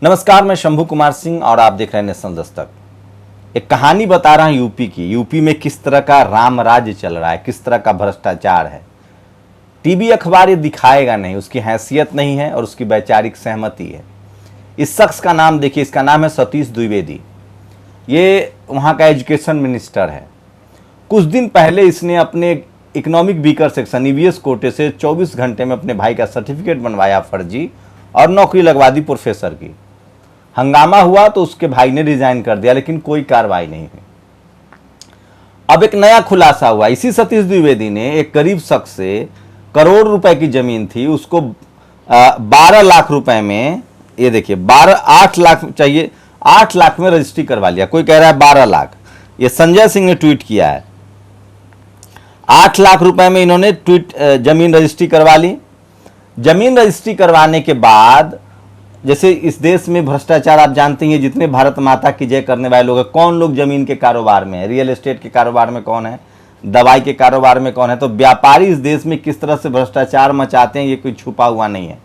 नमस्कार, मैं शंभू कुमार सिंह और आप देख रहे हैं नेशनल दस्तक। एक कहानी बता रहा हूं यूपी की। यूपी में किस तरह का राम राज्य चल रहा है, किस तरह का भ्रष्टाचार है। टीवी अखबार ये दिखाएगा नहीं, उसकी हैसियत नहीं है और उसकी वैचारिक सहमति है। इस शख्स का नाम देखिए, इसका नाम है सतीश द्विवेदी। ये वहाँ का एजुकेशन मिनिस्टर है। कुछ दिन पहले इसने अपने इकोनॉमिक वीकर सेक्शन ईवीएस कोटे से 24 घंटे में अपने भाई का सर्टिफिकेट बनवाया फर्जी और नौकरी लगवा दी प्रोफेसर की। हंगामा हुआ तो उसके भाई ने रिजाइन कर दिया, लेकिन कोई कार्रवाई नहीं हुई। अब एक नया खुलासा हुआ। इसी सतीश द्विवेदी ने एक गरीब शख्स से करोड़ रुपए की जमीन थी, उसको 12 लाख रुपए में, ये देखिए 8 लाख चाहिए, 8 लाख में रजिस्ट्री करवा लिया। कोई कह रहा है 12 लाख। ये संजय सिंह ने ट्वीट किया है। 8 लाख रुपए में इन्होंने जमीन रजिस्ट्री करवा ली। जमीन रजिस्ट्री करवाने के बाद, जैसे इस देश में भ्रष्टाचार आप जानते हैं, जितने भारत माता की जय करने वाले लोग हैं, कौन लोग जमीन के कारोबार में है, रियल एस्टेट के कारोबार में कौन है, दवाई के कारोबार में कौन है। तो व्यापारी इस देश में किस तरह से भ्रष्टाचार मचाते हैं, ये कोई छुपा हुआ नहीं है।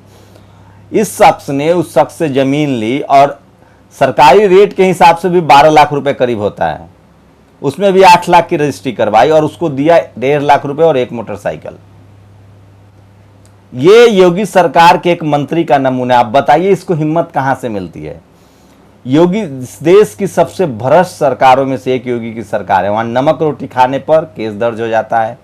इस शख्स ने उस शख्स से जमीन ली और सरकारी रेट के हिसाब से भी 12 लाख रुपए करीब होता है, उसमें भी 8 लाख की रजिस्ट्री करवाई और उसको दिया 1.5 लाख रुपए और एक मोटरसाइकिल। ये योगी सरकार के एक मंत्री का नमूना। आप बताइए इसको हिम्मत कहां से मिलती है। योगी इस देश की सबसे भ्रष्ट सरकारों में से एक योगी की सरकार है। वहां नमक रोटी खाने पर केस दर्ज हो जाता है।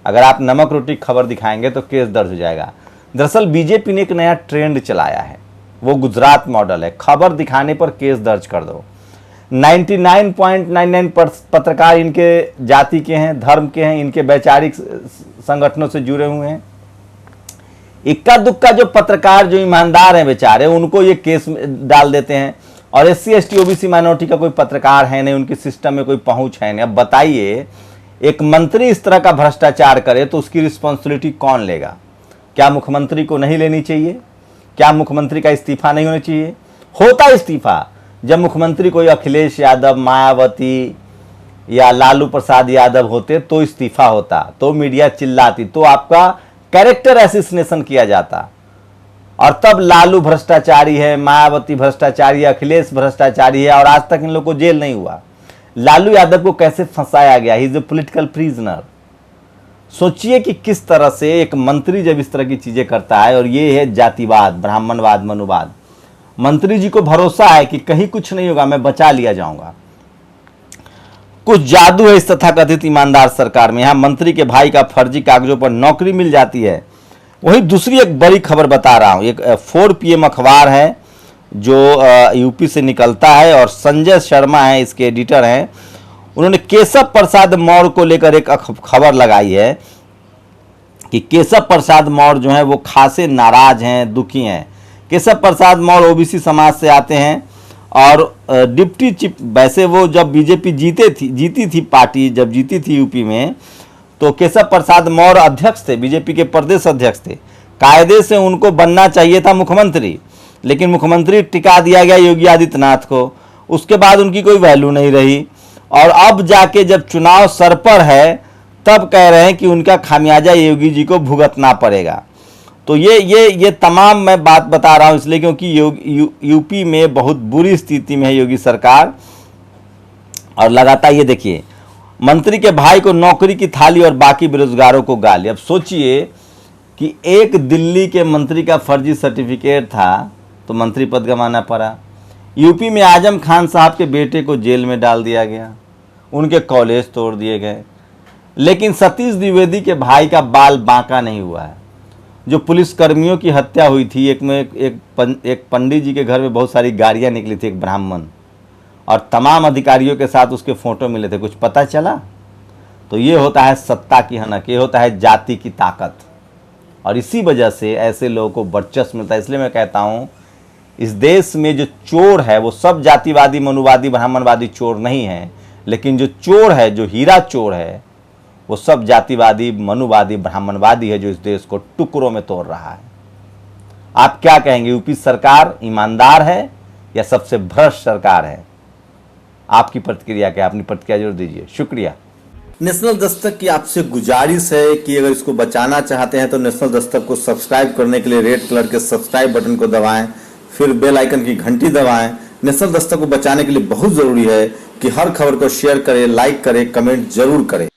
अगर आप नमक रोटी खबर दिखाएंगे तो केस दर्ज हो जाएगा। दरअसल बीजेपी ने एक नया ट्रेंड चलाया है, वो गुजरात मॉडल है। खबर दिखाने पर केस दर्ज कर दो। 99.99% पत्रकार इनके जाति के हैं, धर्म के हैं, इनके वैचारिक संगठनों से जुड़े हुए हैं। इक्का दुक्का जो पत्रकार जो ईमानदार हैं बेचारे, उनको ये केस डाल देते हैं। और SC ST OBC माइनॉरिटी का कोई पत्रकार है नहीं, उनके सिस्टम में कोई पहुंच है नहीं। अब बताइए, एक मंत्री इस तरह का भ्रष्टाचार करे तो उसकी रिस्पॉन्सिबिलिटी कौन लेगा? क्या मुख्यमंत्री को नहीं लेनी चाहिए? क्या मुख्यमंत्री का इस्तीफा नहीं होना चाहिए? होता इस्तीफा जब मुख्यमंत्री कोई अखिलेश यादव, मायावती या लालू प्रसाद यादव होते तो इस्तीफा होता, तो मीडिया चिल्लाती, तो आपका कैरेक्टर असैसिनेशन किया जाता। और तब लालू भ्रष्टाचारी है, मायावती भ्रष्टाचारी है, अखिलेश भ्रष्टाचारी है, और आज तक इन लोगों को जेल नहीं हुआ। लालू यादव को कैसे फंसाया गया? He is a political prisoner. सोचिए कि किस तरह से एक मंत्री जब इस तरह की चीजें करता है, और ये है जातिवाद, ब्राह्मणवाद, मनुवाद। मंत्री जी को भरोसा है कि कहीं कुछ नहीं होगा, मैं बचा लिया जाऊंगा। कुछ जादू है इस तथाकथित ईमानदार सरकार में। यहां मंत्री के भाई का फर्जी कागजों पर नौकरी मिल जाती है। वहीं दूसरी एक बड़ी खबर बता रहा हूं। एक 4 PM अखबार है जो यूपी से निकलता है, और संजय शर्मा है इसके एडिटर हैं। उन्होंने केशव प्रसाद मौर्य को लेकर एक खबर लगाई है कि केशव प्रसाद मौर्य जो है वो खासे नाराज हैं, दुखी हैं। केशव प्रसाद मौर्य OBC समाज से आते हैं और डिप्टी चीफ, वैसे वो जब बीजेपी जीती थी पार्टी, जब जीती थी यूपी में, तो केशव प्रसाद मौर्य अध्यक्ष थे, बीजेपी के प्रदेश अध्यक्ष थे। कायदे से उनको बनना चाहिए था मुख्यमंत्री, लेकिन मुख्यमंत्री टिका दिया गया योगी आदित्यनाथ को। उसके बाद उनकी कोई वैल्यू नहीं रही, और अब जाके जब चुनाव सर पर है तब कह रहे हैं कि उनका खामियाजा योगी जी को भुगतना पड़ेगा। तो ये तमाम मैं बात बता रहा हूं इसलिए क्योंकि यूपी में बहुत बुरी स्थिति में है योगी सरकार। और लगातार ये देखिए, मंत्री के भाई को नौकरी की थाली और बाकी बेरोजगारों को गाली। अब सोचिए कि एक दिल्ली के मंत्री का फर्जी सर्टिफिकेट था तो मंत्री पद गंवाना पड़ा। यूपी में आजम खान साहब के बेटे को जेल में डाल दिया गया, उनके कॉलेज तोड़ दिए गए। लेकिन सतीश द्विवेदी के भाई का बाल बांका नहीं हुआ है। जो पुलिसकर्मियों की हत्या हुई थी, एक पंडित जी के घर में बहुत सारी गाड़ियां निकली थी, एक ब्राह्मण, और तमाम अधिकारियों के साथ उसके फोटो मिले थे। कुछ पता चला? तो ये होता है सत्ता की हनक, ये होता है जाति की ताकत, और इसी वजह से ऐसे लोगों को वर्चस्व मिलता है। इसलिए मैं कहता हूँ, इस देश में जो चोर है वो सब जातिवादी, मनुवादी, ब्राह्मणवादी चोर नहीं है, लेकिन जो चोर है, जो हीरा चोर है, वो सब जातिवादी, मनुवादी, ब्राह्मणवादी है, जो इस देश को टुकड़ों में तोड़ रहा है। आप क्या कहेंगे? यूपी सरकार ईमानदार है या सबसे भ्रष्ट सरकार है? आपकी प्रतिक्रिया क्या? अपनी प्रतिक्रिया जरूर दीजिए। शुक्रिया। नेशनल दस्तक की आपसे गुजारिश है कि अगर इसको बचाना चाहते हैं तो नेशनल दस्तक को सब्सक्राइब करने के लिए रेड कलर के सब्सक्राइब बटन को दबाएं, फिर बेल आइकन की घंटी दबाएं। नेशनल दस्तक को बचाने के लिए बहुत जरूरी है कि हर खबर को शेयर करें, लाइक करें, कमेंट जरूर करें।